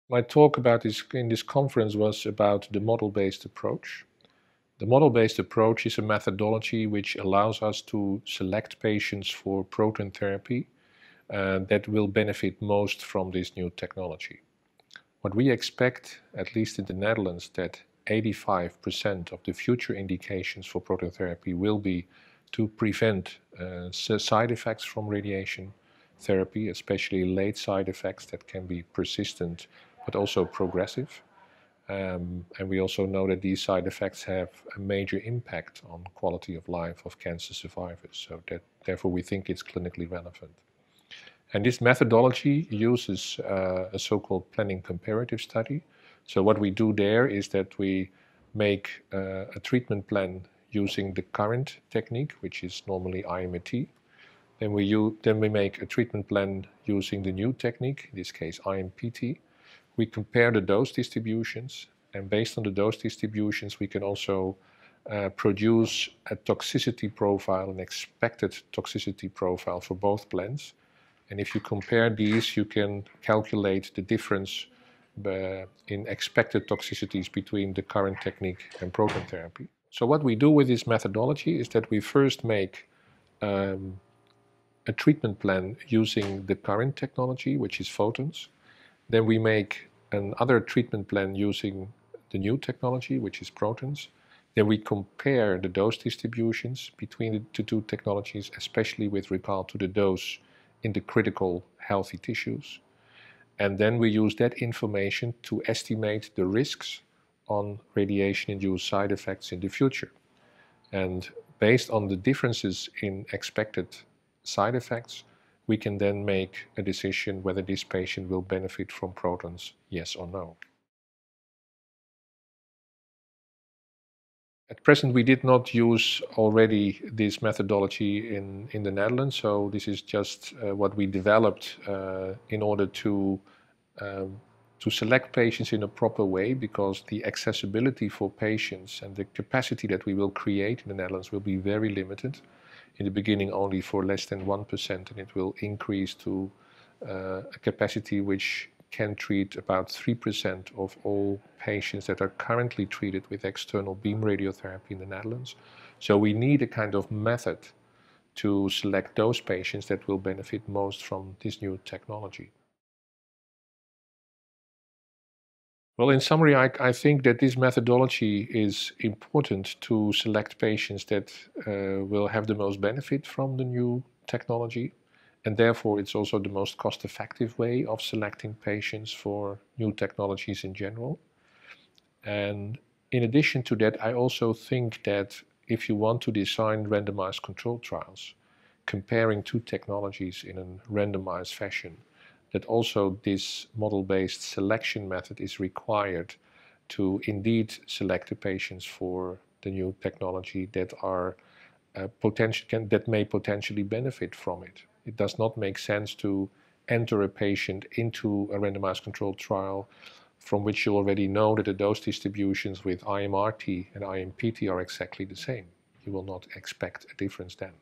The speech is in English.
My talk in this conference was about the model-based approach. The model-based approach is a methodology which allows us to select patients for proton therapy that will benefit most from this new technology. What we expect, at least in the Netherlands, that 85% of the future indications for proton therapy will be to prevent side effects from radiation therapy, especially late side effects that can be persistent but also progressive. And we also know that these side effects have a major impact on quality of life of cancer survivors, so that therefore we think it's clinically relevant. And this methodology uses a so-called planning comparative study. So what we do there is that we make a treatment plan using the current technique, which is normally IMRT. Then we make a treatment plan using the new technique, in this case IMPT. We compare the dose distributions, and based on the dose distributions we can also produce a toxicity profile, an expected toxicity profile for both plans. And if you compare these, you can calculate the difference in expected toxicities between the current technique and proton therapy. So what we do with this methodology is that we first make a treatment plan using the current technology, which is photons. Then we make another treatment plan using the new technology, which is protons. Then we compare the dose distributions between the two technologies, especially with regard to the dose in the critical healthy tissues. And then we use that information to estimate the risks on radiation-induced side effects in the future. And based on the differences in expected side effects, we can then make a decision whether this patient will benefit from protons, yes or no. At present, we did not use already this methodology in the Netherlands, so this is just what we developed in order to select patients in a proper way, because the accessibility for patients and the capacity that we will create in the Netherlands will be very limited. In the beginning only for less than 1%, and it will increase to a capacity which can treat about 3% of all patients that are currently treated with external beam radiotherapy in the Netherlands. So we need a kind of method to select those patients that will benefit most from this new technology. Well, in summary, I think that this methodology is important to select patients that will have the most benefit from the new technology, and therefore it's also the most cost-effective way of selecting patients for new technologies in general. And in addition to that, I also think that if you want to design randomized controlled trials, comparing two technologies in a randomized fashion, that also this model-based selection method is required to indeed select the patients for the new technology that are that may potentially benefit from it. It does not make sense to enter a patient into a randomized controlled trial from which you already know that the dose distributions with IMRT and IMPT are exactly the same. You will not expect a difference then.